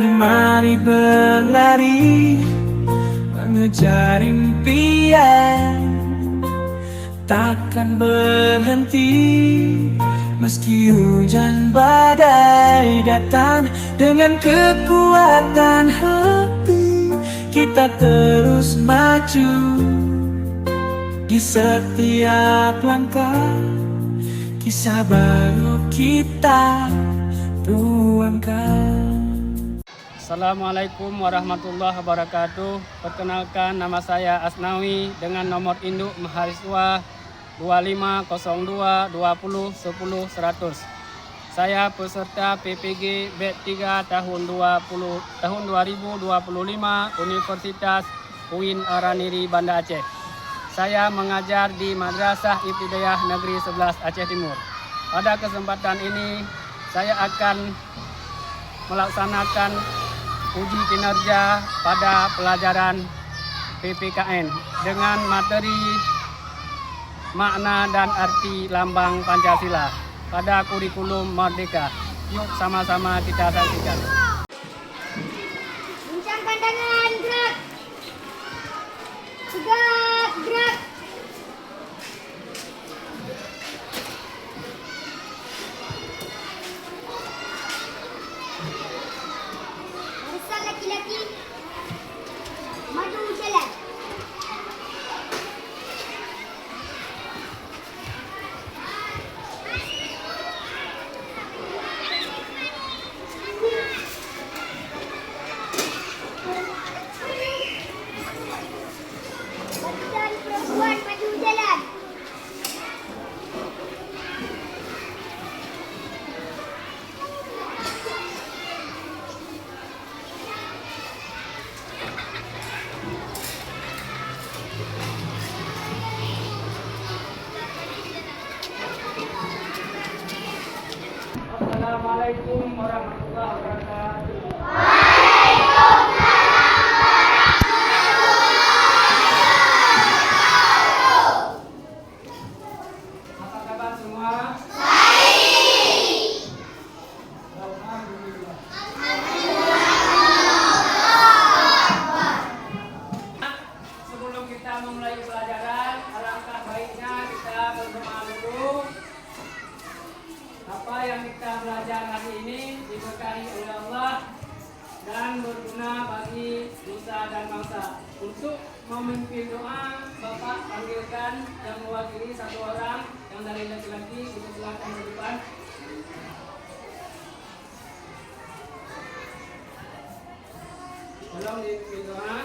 mari berlari mengejar impian, takkan berhenti meski hujan badai datang. Dengan kekuatan hati kita terus maju, di setiap langkah kisah baru kita tuangkan. Assalamualaikum warahmatullahi wabarakatuh. Perkenalkan, nama saya Asnawi dengan nomor induk mahasiswa 2502 20 10 100. Saya peserta PPG batch 3 tahun 2025 Universitas UIN Araniri Banda Aceh. Saya mengajar di Madrasah Ibtidaiyah Negeri 11 Aceh Timur. Pada kesempatan ini saya akan melaksanakan uji kinerja pada pelajaran PPKN dengan materi makna dan arti lambang Pancasila pada kurikulum Merdeka. Yuk sama-sama kita saksikan. Guncangkan tangan, gerak. Tegak, gerak. Barisan laki-laki, maju jalan. Dan perempuan maju jalan. Assalamualaikum warahmatullahi wabarakatuh. Apa kabar semua? Baik. Alhamdulillah. Sebelum kita memulai pelajaran, alangkah baiknya kita berdoa dulu. Apa yang kita belajar hari ini diberkahi oleh Allah dan berguna bagi nusa dan bangsa. Untuk memimpin doa, Bapak panggilkan yang mewakili satu orang yang dari laki-laki, kita silakan ke depan. Tolong dipimpin doa,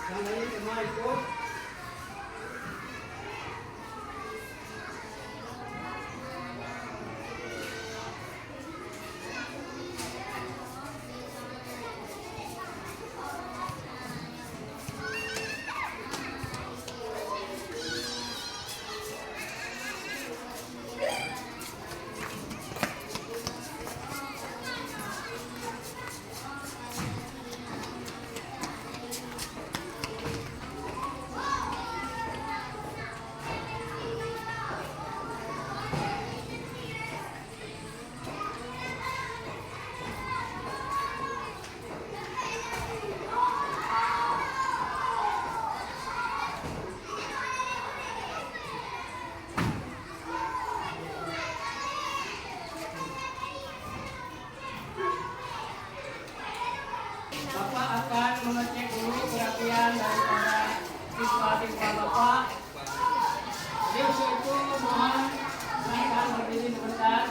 yang lain semua ikut. Bapak akan mengecek dulu perhatian daripada siswa-siswa Bapak. Jadi untuk itu mohon silakan berdiri sebentar.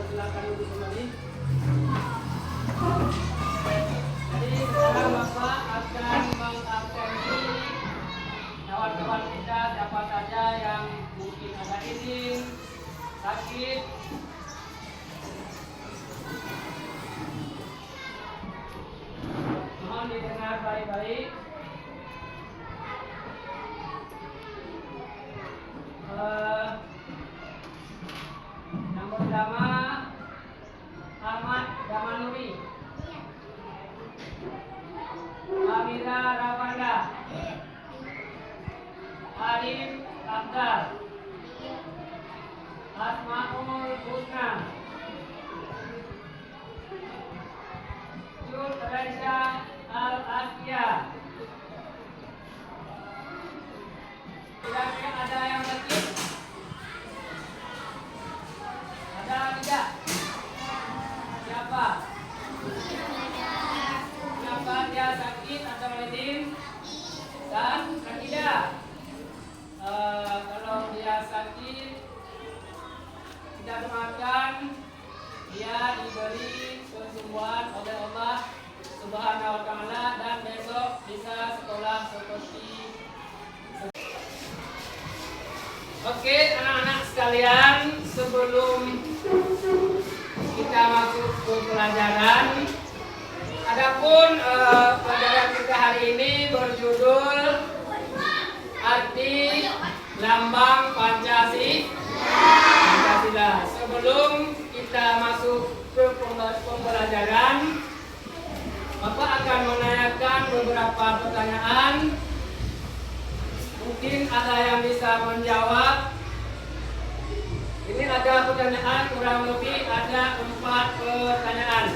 Silakan duduk kembali. Jadi sekarang Bapak akan pertama Ahmad Damanuri, Amira Ravanda, Arif Abdal, Asmaul Husna, Jul Raisya Al-Asya. Kira-kira ada yang sakit? Ada tidak? Siapa? Kenapa dia sakit atau ledim? Dan tidak. Kalau dia sakit, tidak makan, dia diberi kesembuhan oleh Allah Subhanahu wa Ta'ala, dan besok bisa sekolah seperti. Oke, anak-anak sekalian, sebelum kita masuk ke pelajaran, adapun pelajaran kita hari ini berjudul arti lambang Pancasila. Sebelum kita masuk ke pembelajaran, Bapak akan menanyakan beberapa pertanyaan. Mungkin ada yang bisa menjawab. Ini ada pertanyaan, kurang lebih ada 4 pertanyaan.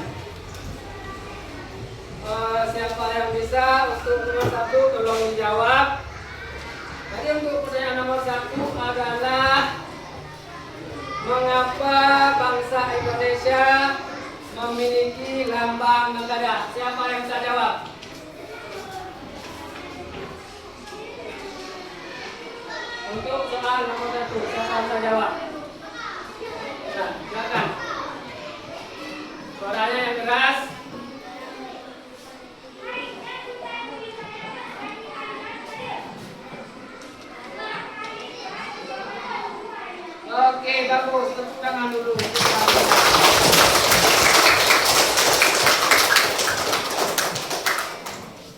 Siapa yang bisa untuk nomor 1 tolong dijawab. Jadi untuk pertanyaan nomor 1 adalah mengapa bangsa Indonesia memiliki lambang negara? Siapa yang bisa jawab? Untuk soal nomor 1, siapa yang bisa jawab? Nah, silakan. Suaranya yang keras. Oke, bagus. Tepuk tangan dulu.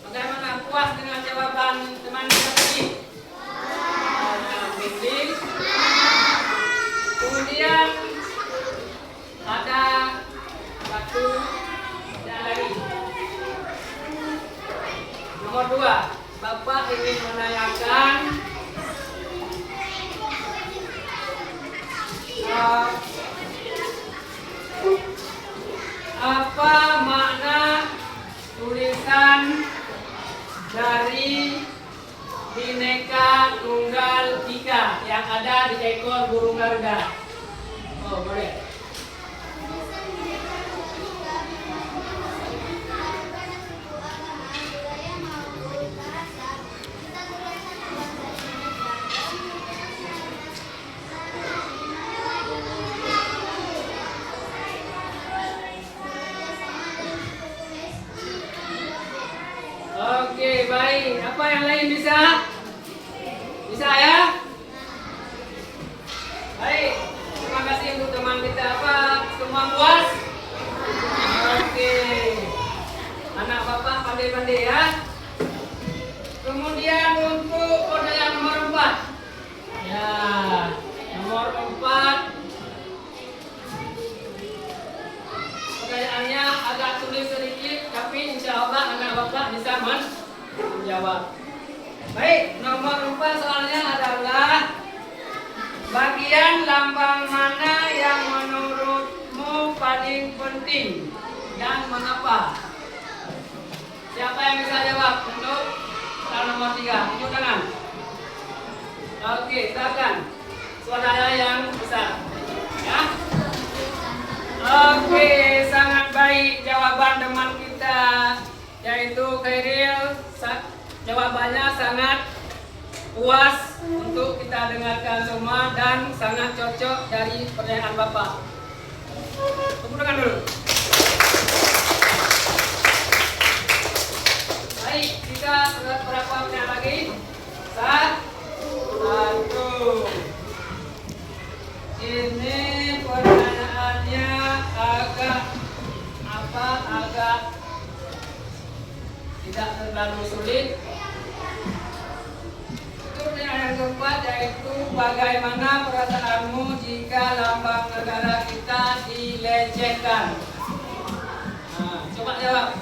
Bagaimana, puas dengan jawaban teman kita tadi? Kemudian ada satu dan lagi. Nomor 2, Bapak ingin menanyakan apa makna tulisan dari Bhinneka Tunggal Ika yang ada di ekor burung Garuda? Oh, boleh. Oke, baik. Apa yang lain bisa? Bisa ya? Baik. Terima kasih untuk teman kita. Apa? Semua puas? Oke. Anak Bapak pandai-pandai ya. Kemudian untuk kode yang nomor 4. Ya, nomor 4. Pertanyaannya agak sulit sedikit, tapi insya Allah anak Bapak bisa menjawab. Baik, nomor 4 soalnya adalah bagian lambang mana yang menurutmu paling penting dan mengapa? Siapa yang bisa jawab untuk soal nomor 3? Tunjuk tangan. Oke, silakan. Suaranya yang besar. Ya. Oke, sangat baik jawaban teman kita, yaitu Khairil. Jawabannya sangat puas untuk kita dengarkan semua dan sangat cocok dari pertanyaan Bapak. Tepuk tangan dulu. Baik, kita berapa pertanyaan lagi? 1. Ini pertanyaannya agak tidak terlalu sulit. Pertanyaan yang keempat yaitu bagaimana perasaanmu jika lambang negara kita dalilkan. Nah, coba jawab.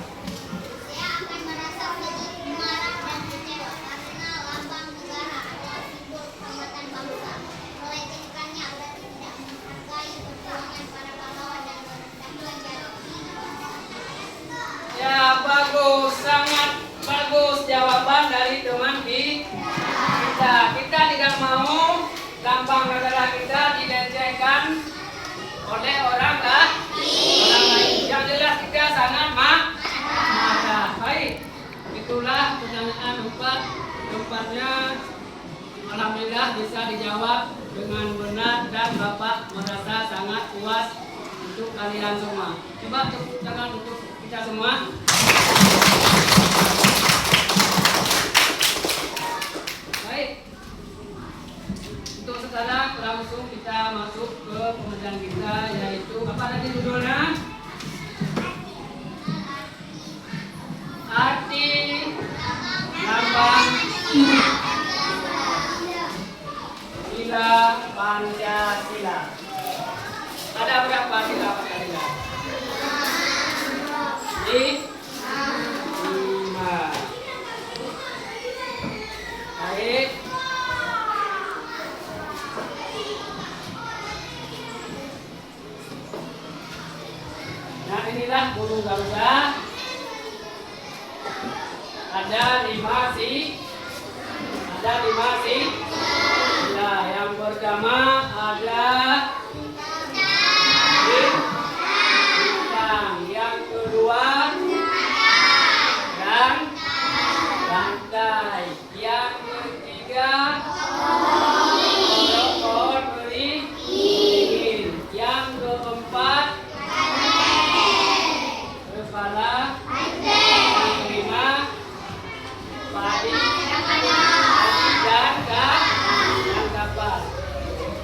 Saya akan merasa sedih, marah, dan kecewa karena lambang negara adalah simbol kehormatan bangsa. Melencengkannya berarti tidak menghargai perjuangan para pahlawan dan merendahkan jati. Ya, bagus, sangat bagus jawaban dari teman kita. Kita tidak mau lambang negara kita dilecehkan oleh orang lain. Yang jelas kita sangat marah. Baik, itulah pertanyaan 4-empatnya. Alhamdulillah bisa dijawab dengan benar dan Bapak merasa sangat puas untuk kalian semua. Coba tepuk tangan untuk kita semua. Baik. Untuk sekarang langsung kita masuk ke pembelajaran kita, yaitu apa tadi judulnya? Arti lambang sila Pancasila. Ada berapa sila Pancasila? 5. Baik. Nah, inilah burung Garuda. Ada 5 sila. Yang pertama ada bintang. Yang kedua dan lantai. Yang ketiga pohon beringin. Yang keempat kepala. Yang kelima padi dan kapal.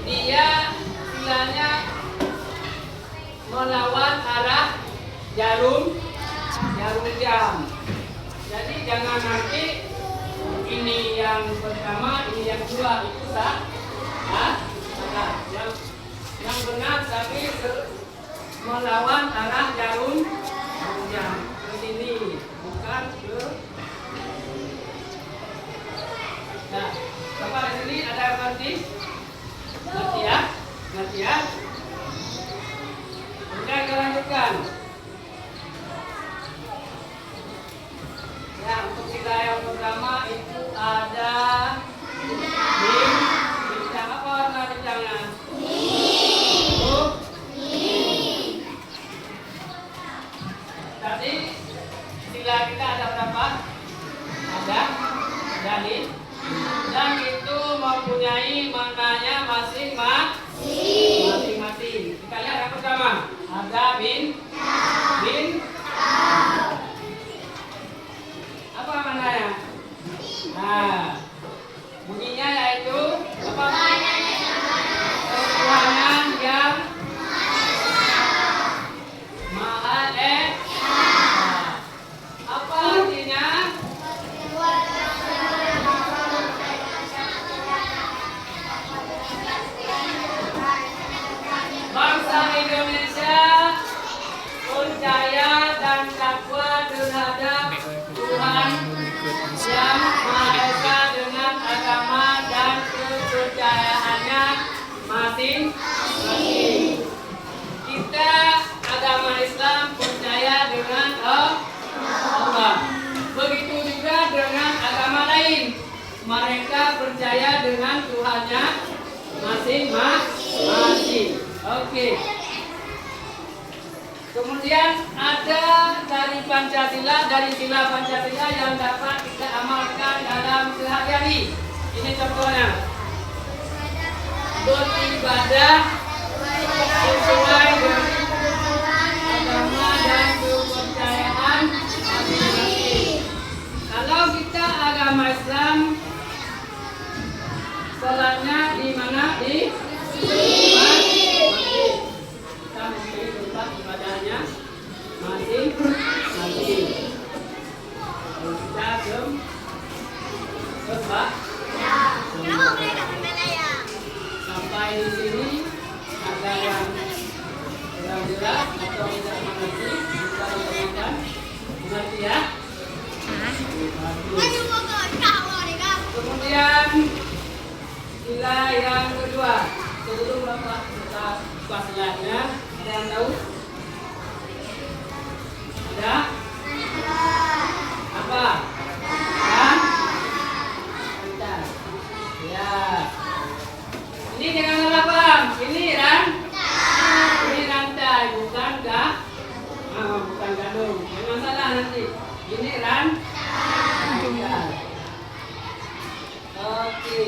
Dia silanya melawan arah jarum jam. Jadi jangan nanti ini yang pertama, ini yang kedua, itu salah. Yang benar tapi melawan arah jarum jam ke sini, bukan ke. Nah, Bapak di sini ada yang ngerti ya? Oke, kita lanjutkan. Ya, untuk sila yang pertama itu ada bintang. Apa warna bintangnya? Tadi sila kita ada berapa? Ada dalil. Dan itu mempunyai maknanya masing-masing. Kita lihat yang pertama, ada bin. Apa maknanya? Nah, bunyinya yaitu apa? Tuhan yang Maha Esa. Apa artinya? Bangsa Indonesia percaya dan takwa terhadap Tuhan yang Maha Esa dengan agama dan kepercayaannya masing-masing. Kita agama Islam percaya dengan Allah. Begitu juga dengan agama lain. Mereka percaya dengan Tuhannya masing-masing. Oke. Kemudian ada dari sila Pancasila yang dapat kita amalkan dalam sehari-hari. Ini contohnya. Beribadah sesuai dengan agama dan kepercayaan masing-masing. Kalau kita agama Islam, sholatnya di mana? Di masjid. Kita memilih tempat ibadahnya masing-masing. Kita sampai di sini ada yang kurang jelas atau Sila yang kedua. Sebelum Bapak buka silanya, ada yang tahu? Ada? Apa? Rantai. Ya. Ini jangan salah paham. Ini ini rantai, bukan bukan gadung. Jangan salah nanti. Ini rantai. Oke.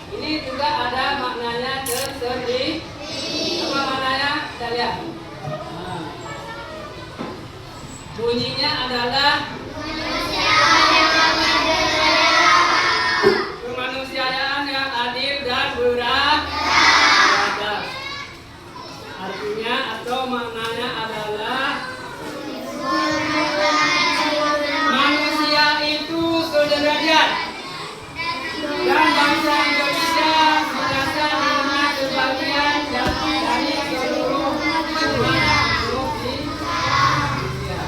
Ini juga ada maknanya tersendiri. Apa maknanya? Kita lihat. Nah. Bunyinya adalah kemanusiaan yang adil dan beradab. Artinya atau maknanya adalah manusia itu sederajat dan bangsa Indonesia merasa dirinya sebagian dari seluruh makhluk di Indonesia.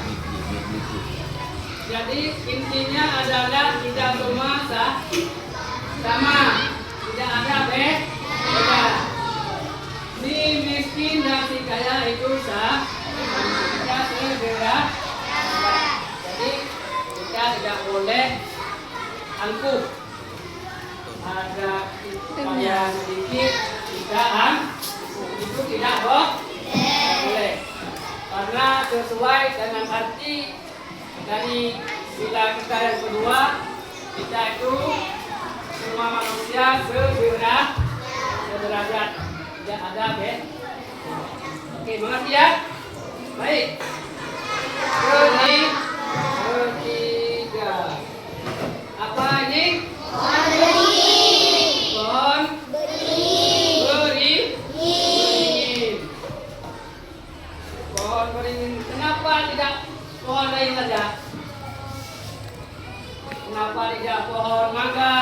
Jadi intinya adalah kita semua sama, tidak ada beda. Si miskin dan si kaya itu kita berbeda. Jadi kita tidak boleh angkuh. Ada kaya sedikit, kita itu tidak boleh. Karena sesuai dengan arti dari sila kita yang kedua, kita itu semua manusia sederajat, tidak ada beda. Oke, mengerti ya? Baik. Ketiga. Apa ini? Pohon beringin. Pohon beringin. Kenapa tidak pohon lain saja? Kenapa tidak pohon mangga?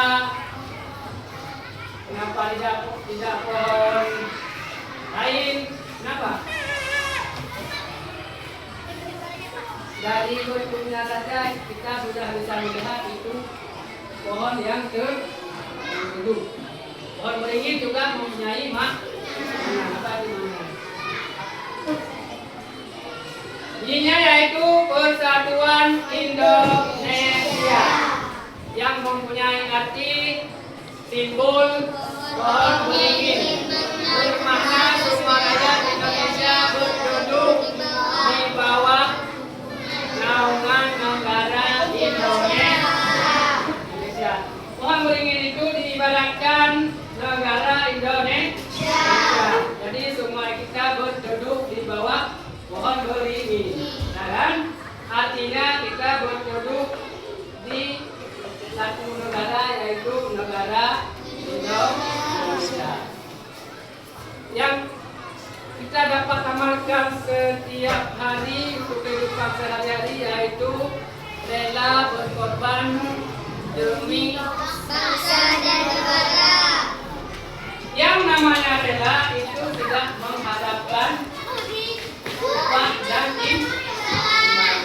Kenapa tidak pohon lain? Kenapa? Dari bentuknya saja kita sudah bisa melihat itu pohon yang teduh. Pohon beringin juga mempunyai apa di mana? Bunyinya yaitu Persatuan Indonesia yang mempunyai arti simbol pohon beringin bermakna semua rakyat Indonesia berduduk di bawah naungan negara Indonesia. Pohon beringin itu diibaratkan negara Indonesia. Jadi semua kita berduduk di bawah pohon beringin. Nah kan? Artinya kita berduduk di satu negara, yaitu negara Indonesia. Yang kita dapat amalkan setiap hari untuk kehidupan sehari-hari, yaitu rela berkorban demi bangsa dan negara. Yang namanya rela itu tidak mengharapkan upah dan imbalan.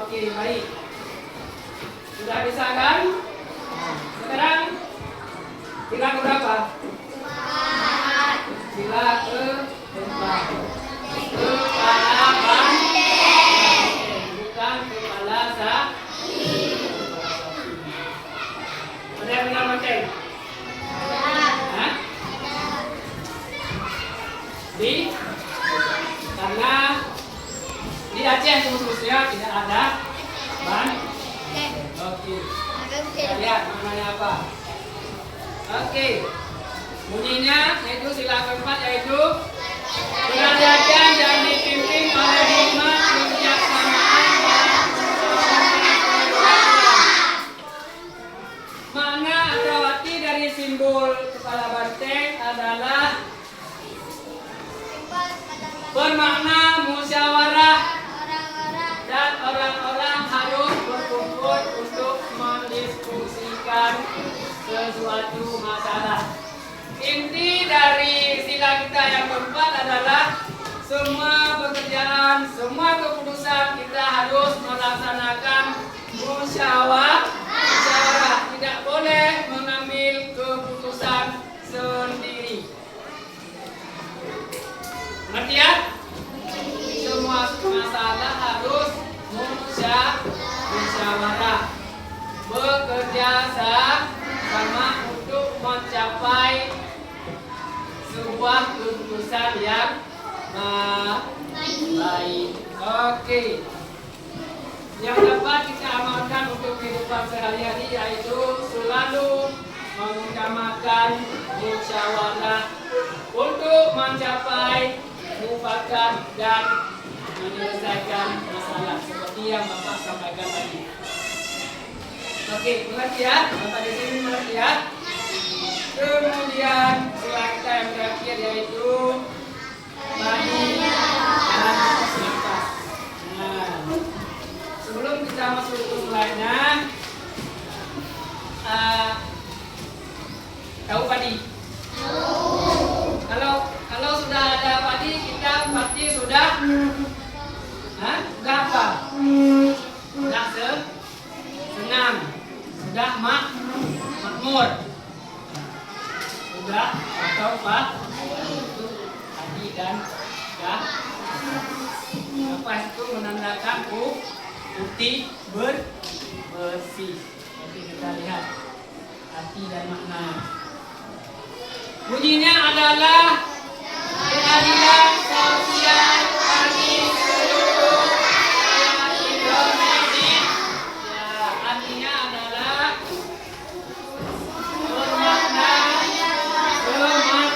Oke, baik. Sudah bisa kan? Sekarang sila berapa? Sila keempat. Kepala banteng, bukan kepala sapi. Ada yang benar banteng? Hah? Karena di Aceh khususnya tidak ada banteng. Oke. Kita lihat namanya apa. Oke. Bunyinya yaitu sila keempat, yaitu kerajaan yang dipimpin oleh hikmat, kebijaksanaan dan makna atau arti dari simbol kepala banteng adalah bermakna musyawarah dan orang-orang harus berkumpul untuk mendiskusikan sesuatu masalah. Inti dari sila kita yang keempat adalah semua pekerjaan, semua keputusan kita harus melaksanakan musyawarah. Tidak boleh mengambil keputusan sendiri. keputusan yang baik. Oke. Yang dapat kita amalkan untuk kehidupan sehari-hari yaitu selalu mengutamakan musyawarah untuk mencapai mufakat dan menyelesaikan masalah seperti yang Bapak sampaikan tadi. Oke, mengerti ya? Bapak di sini mengerti ya? Kemudian sila kita yang terakhir yaitu badi dan nafas. Nah, sebelum kita masuk ke mulainya, tahu padi? Kalau sudah ada padi, kita pasti sudah sudah apa? Sudah senang, sudah makmur, sudah atau pak itu padi dan nafas itu menandakan putih bersih. Nanti kita lihat arti dan makna. Bunyinya adalah keadilan sosial bagi seluruh rakyat Indonesia. Ya, artinya adalah bermakna kemakmuran.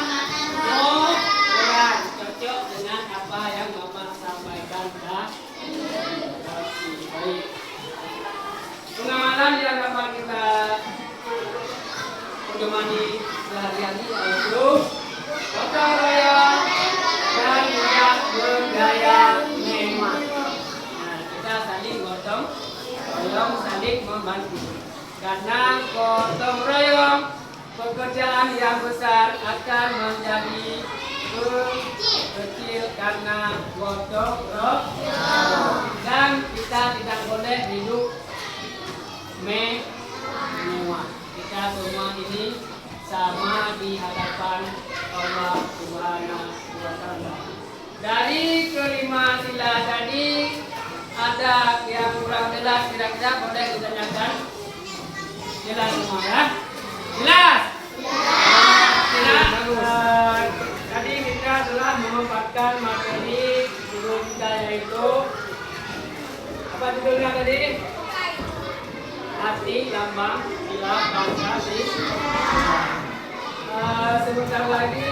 Cocok dengan apa yang Bapak sampaikan tadi. Baik. Pengamalan yang dapat kita pedomani sehari-hari yaitu gotong royong dan tidak bergaya mewah. Nah, kita saling gotong royong, saling membantu. Karena gotong royong pekerjaan yang besar akan menjadi kecil karena gotong royong. Dan kita tidak boleh hidup mewah. Kita semua ini sama di hadapan Allah Subhanahu wa Ta'ala. Dari kelima sila tadi ada yang kurang jelas, kira-kira boleh ditanyakan? Jelas semua ya? Jelas? Jelas? Tadi kita telah memanfaatkan materi guru kita yaitu apa judulnya tadi? Hati, lambang, sila, bangsa, sebentar lagi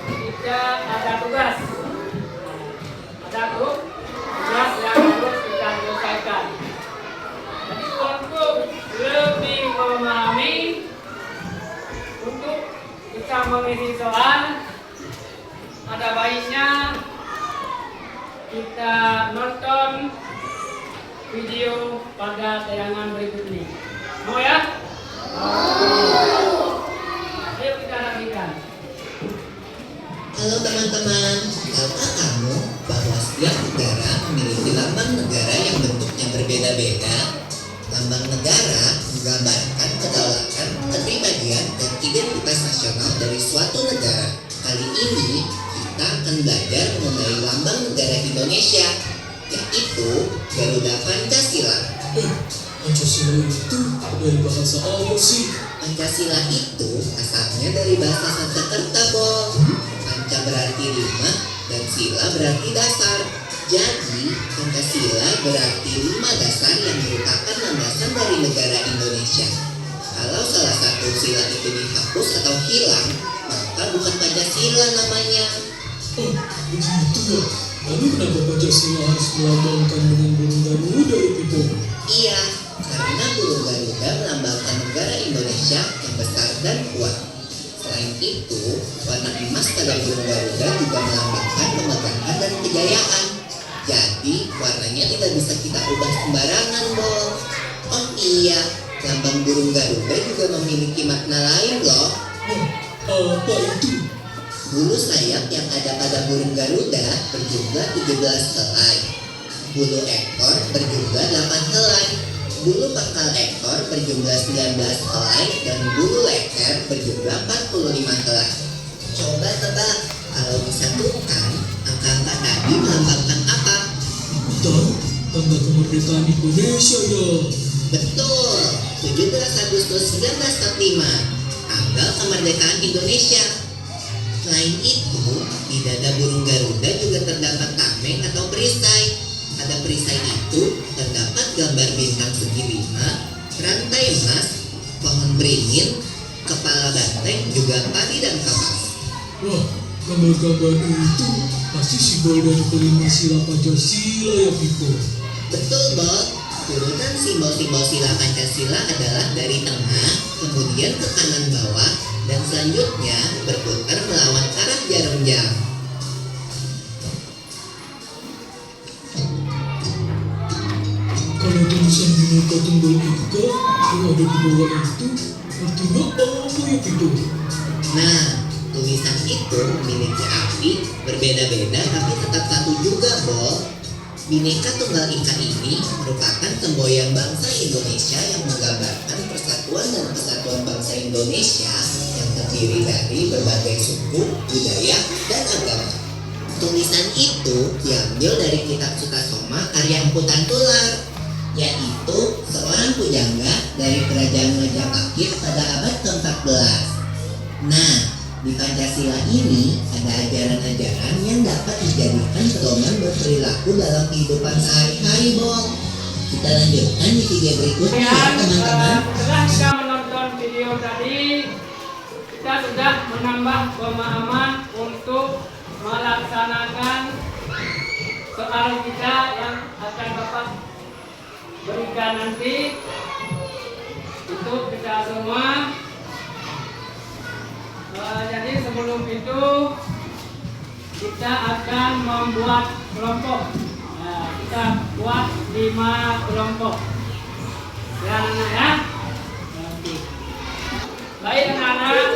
kita ada tugas. Ada tugas yang harus kita selesaikan. Jadi untuk lebih memahami, untuk kita mengisi soal, ada baiknya kita nonton video pada tayangan berikut ini. Mau ya? Ayo kita rapikan. Halo teman-teman, tahukah kamu bahwa setiap negara memiliki lambang negara yang bentuknya berbeda-beda? Lambang negara menggambarkan kedaulatan, kepribadian, dan identitas nasional dari suatu negara. Kali ini kita akan belajar mengenai lambang negara Indonesia, yaitu Garuda Pancasila. Pancasila itu dari bahasa apa sih? Pancasila itu asalnya dari bahasa Sanskerta, Bo. Panca berarti 5 dan sila berarti dasar. Jadi Pancasila berarti 5 dasar yang merupakan landasan dari negara Indonesia. Kalau salah satu sila itu dihapus atau hilang, maka bukan Pancasila namanya. Oh, begitu ya. Lalu kenapa Pancasila harus melambangkan dengan burung Garuda itu? Iya, karena burung Garuda melambangkan negara Indonesia yang besar dan kuat. Selain itu, warna emas pada burung Garuda juga melambangkan kemegahan dan kejayaan. Jadi, warnanya tidak bisa kita ubah sembarangan, Bo. Oh iya, lambang burung Garuda juga memiliki makna lain loh. Oh, apa itu? Bulu sayap yang ada pada burung Garuda berjumlah 17 helai. Bulu ekor berjumlah 8 helai. Bulu pangkal ekor berjumlah 19 helai dan bulu leher berjumlah 45 helai. Coba tebak, kalau disatukan, angka-angka tadi melambangkan apa? Tahu, tanggal kemerdekaan Indonesia ya. Betul, 17 Agustus 1945, tanggal kemerdekaan Indonesia. Selain itu, di dada burung Garuda juga terdapat tameng atau perisai. Pada perisai itu terdapat gambar bintang segi 5, rantai emas, pohon beringin, kepala banteng, juga padi dan kapas. Wah, gambar-gambar itu pasti simbol dari kelima sila Pancasila ya Piko. Betul, Bob. Turunan simbol-simbol sila Pancasila adalah dari tengah, kemudian ke kanan bawah, dan selanjutnya berputar melawan arah jarum jam. Kalau tulisan Bhinneka Tunggal Ika yang ada di bawah itu artinya apa ya Piko? Nah, tulisan itu memiliki arti berbeda-beda tapi tetap satu juga, Bob. Bhinneka Tunggal Ika ini merupakan semboyan bangsa Indonesia yang menggambarkan persatuan dan kesatuan bangsa Indonesia yang terdiri dari berbagai suku, budaya, dan agama. Tulisan itu diambil dari kitab Sutasoma karya Empu Tantular, yaitu seorang pujangga dari kerajaan Majapahit pada abad ke-14. Nah, di Pancasila ini ada ajaran-ajaran yang dapat dijadikan pedoman berperilaku dalam kehidupan sehari-hari, Bob. Kita lanjutkan di video berikutnya ya, teman-teman. Setelah kita menonton video tadi, kita sudah menambah pemahaman untuk melaksanakan soal kita yang akan Bapak berikan nanti untuk kita semua. Jadi sebelum itu kita akan membuat kelompok. Kita buat 5 kelompok. Ya anak-anak ya. Oke. Baik anak-anak,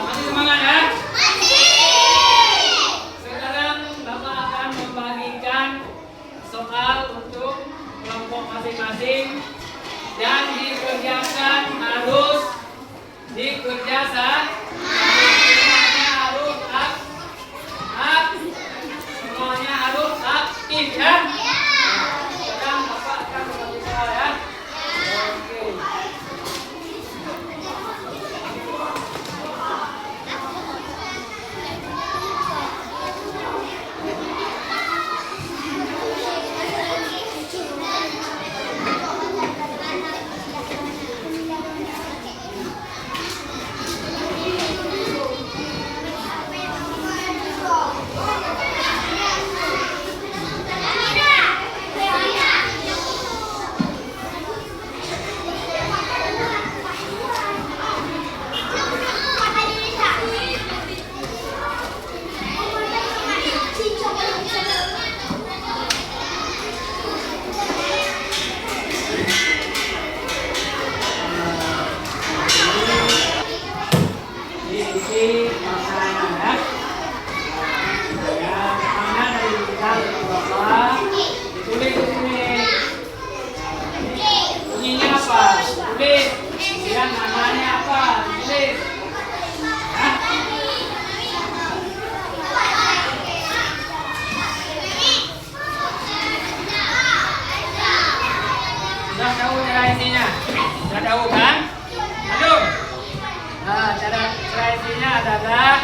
masih semangat ya. Sekarang Bapak akan membagikan soal untuk kelompok masing-masing dan dikerjakan harus dikerjakan. Semuanya harus aktif ya. Sekarang Bapak akan membagi soal ya. Oke. Sudah tahu cara isinya? Sudah tahu kan? Aduh. Nah, cara isinya adalah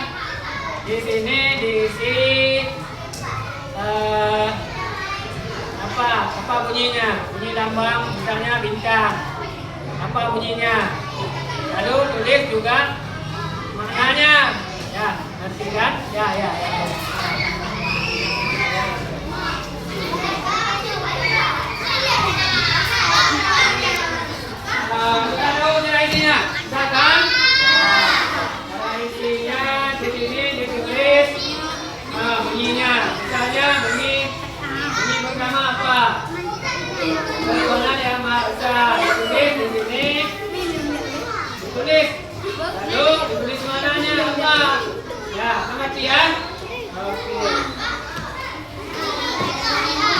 di sini diisi apa bunyinya? Bunyi lambang misalnya bintang. Apa bunyinya? Lalu tulis juga maknanya. Ya, ngerti kan? Ya. Sudah tahu cara isinya? Sudah kan? Cara isinya di sini ditulis bunyinya. Misalnya bunyi pertama apa? Tuhan yang Maha Esa. Ditulis di sini. Ditulis. Lalu ditulis mananya apa? Ya, mengerti ya? Oke.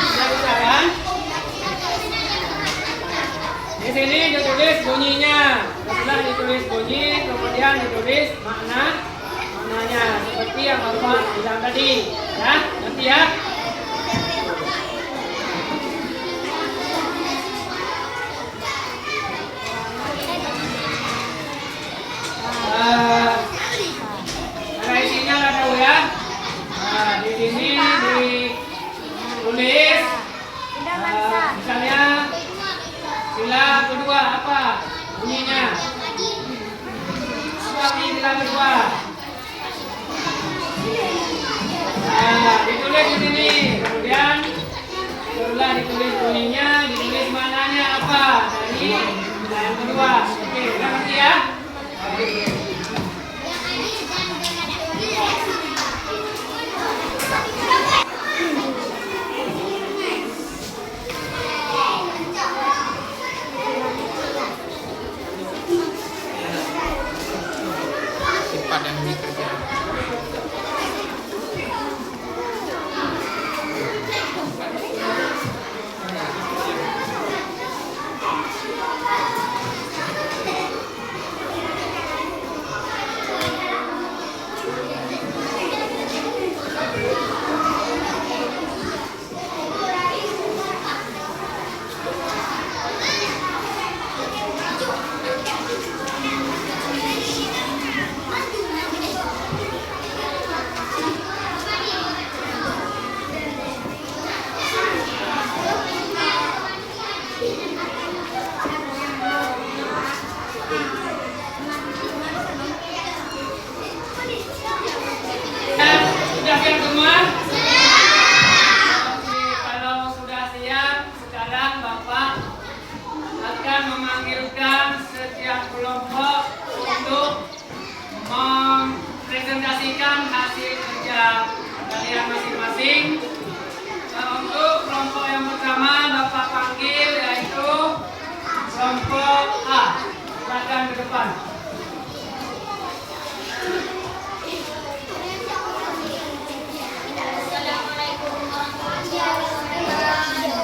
Sudah bisa kan? Di sini ditulis bunyinya. Setelah ditulis bunyi, kemudian ditulis maknanya seperti yang Bapak bilang tadi. Ya, nanti ya. Cara tempat dan demi kerja. Sudah siap semua? Oke, kalau sudah siap, sekarang Bapak akan memanggilkan setiap kelompok untuk mempresentasikan hasil kerja kalian masing-masing. Untuk kelompok yang pertama Bapak panggil yaitu kelompok A. Silakan ke depan. Assalamualaikum warahmatullahi wabarakatuh.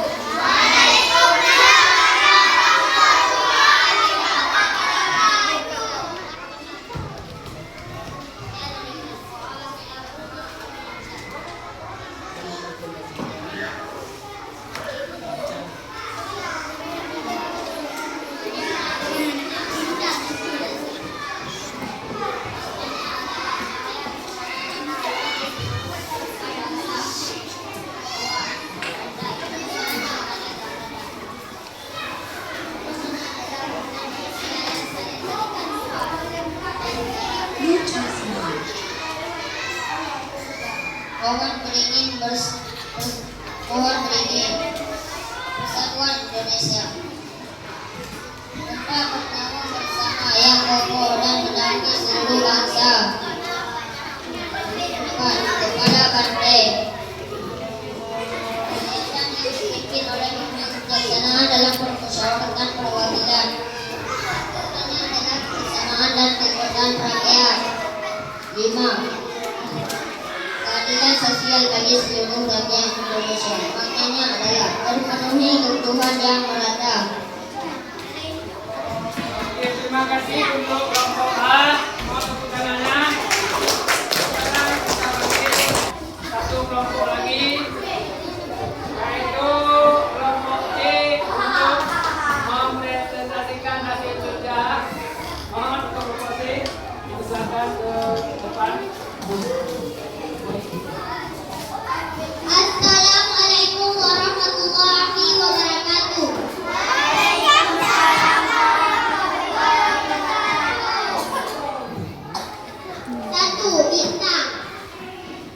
Pohon beringin Persatuan Indonesia. Kita bertemu bersama yang kokoh dan menaungi seluruh bangsa. Kepada Bante. Kegiatan yang dipimpin oleh Menteri Kebijaksanaan dalam Permusyawaratan Perwakilan. Kegiatannya adalah kebersamaan dan kekuatan rakyat. 5. Keadilan sosial bagi seluruh rakyat Indonesia. Maknanya adalah terpenuhi kebutuhan yang merata. Oke, terima kasih untuk kelompok A. Mohon tepuk tangannya. Sekarang kita panggil satu kelompok lagi, yaitu kelompok C untuk mempresentasikan hasil kerja. Mohon kelompok C dipersilakan ke depan. Assalamualaikum warahmatullahi wabarakatuh. Satu, bintang.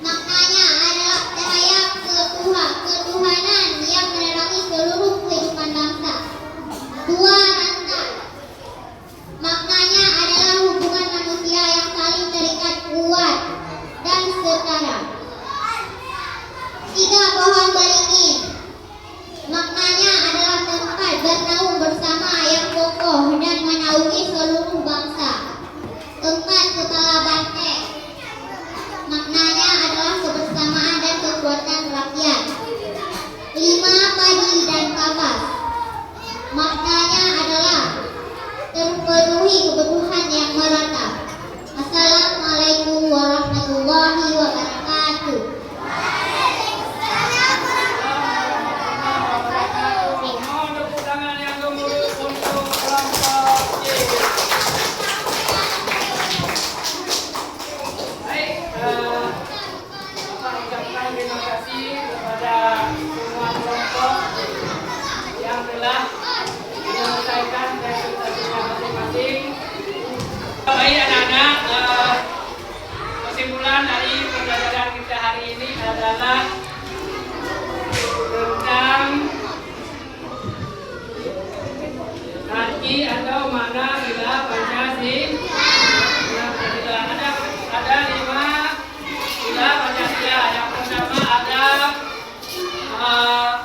Maknanya adalah cahaya ketuhanan yang menerangi seluruh kehidupan bangsa. 2, rantai. Maknanya adalah hubungan manusia yang saling terikat kuat dan setara. 3, pohon beringin. Maknanya adalah tempat bernaung bersama yang kokoh dan menaungi seluruh bangsa. 4, kepala banteng. Maknanya adalah kebersamaan dan kekuatan rakyat. 5, padi dan kapas. Maknanya adalah terpenuhi kebutuhan yang merata. Assalamualaikum warahmatullahi wabarakatuh. Mohon tepuk tangan yang gemuruh untuk kelompok C. Baik, Bapak ucapkan terima kasih kepada semua kelompok yang telah menyelesaikan presentasinya masing-masing. Baik anak-anak, kesimpulan dari pembelajaran kita hari ini adalah tentang arti atau makna bila Pancasila. Ada 5 bila Pancasila. Yang pertama ada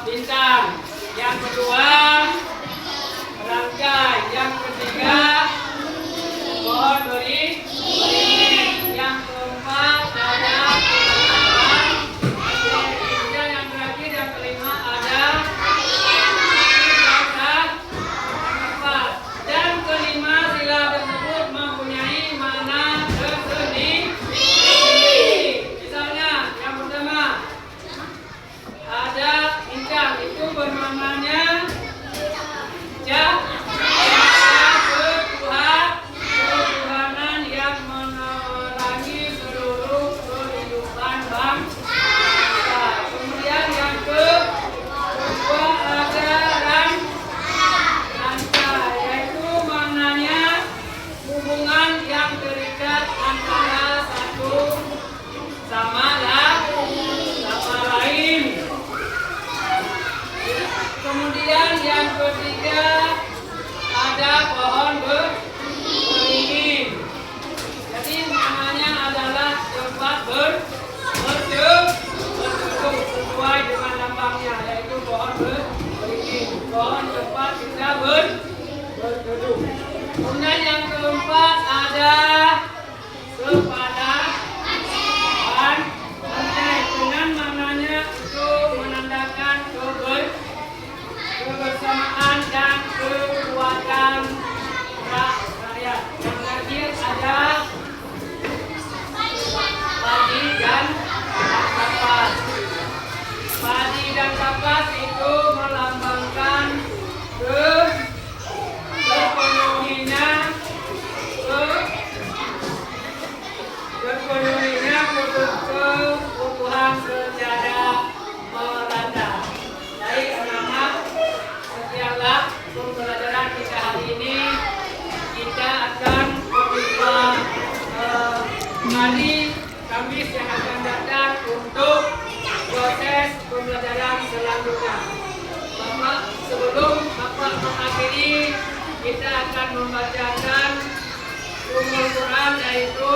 bintang, yang kedua rangkai, yang ketiga pohon beringin, kebutuhan secara merata. Baik anak-anak, sekianlah pembelajaran kita hari ini. Kita akan berjumpa hari Kamis yang akan datang untuk proses pembelajaran selanjutnya. Sebelum Bapak mengakhiri, kita akan membacakan Ummul Quran, yaitu